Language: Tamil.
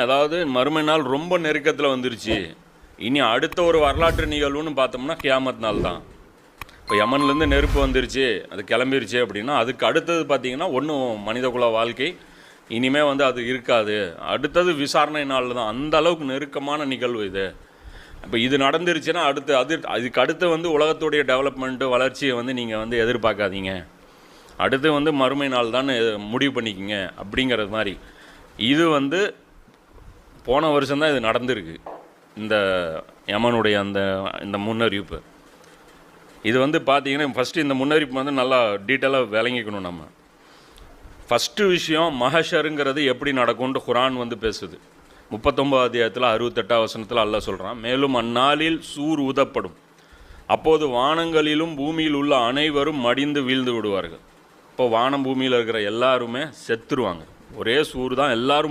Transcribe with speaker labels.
Speaker 1: அதாவது மறுமை நாள் ரொம்ப நெருக்கத்தில் வந்துருச்சு. இனி அடுத்த ஒரு வரலாற்று நிகழ்வுன்னு பார்த்தோம்னா கியாமத் நாள் தான். இப்போ யமன்லேருந்து நெருப்பு வந்துருச்சு, அது கிளம்பிருச்சு அப்படின்னா அதுக்கு அடுத்தது பார்த்திங்கன்னா ஒன்றும் மனிதகுல வாழ்க்கை இனிமேல் வந்து அது இருக்காது. அடுத்தது விசாரணை நாள் தான். அந்த அளவுக்கு நெருக்கமான நிகழ்வு இது. இப்போ இது நடந்துருச்சுன்னா அதுக்கு அடுத்து வந்து உலகத்துடைய டெவலப்மெண்ட்டு வளர்ச்சியை வந்து நீங்கள் வந்து எதிர்பார்க்காதீங்க. அடுத்து வந்து மறுமை நாள் தான் முடிவு பண்ணிக்கிங்க அப்படிங்கிறது மாதிரி. இது வந்து போன வருஷம்தான் இது நடந்திருக்கு, இந்த யமனுடைய இந்த முன்னறிவிப்பு. இது வந்து பார்த்திங்கன்னா ஃபஸ்ட்டு இந்த முன்னறிவிப்பு வந்து நல்லா டீட்டெயிலாக விளங்கிக்கணும். நம்ம ஃபஸ்ட்டு விஷயம் மஹஷருங்கிறது எப்படி நடக்கும்னு குரான் வந்து பேசுது. 39 அத்தியாயத்தில் 68 வசனத்தில் அல்லாஹ் சொல்கிறான், மேலும் அந்நாளில் சூர் ஊதப்படும், அப்போது வானங்களிலும் பூமியில் உள்ள அனைவரும் மடிந்து வீழ்ந்து விடுவார்கள். இப்போ வானம் பூமியில் இருக்கிற எல்லாருமே செத்துருவாங்க. ஒரே சூர் தான், எல்லாரும்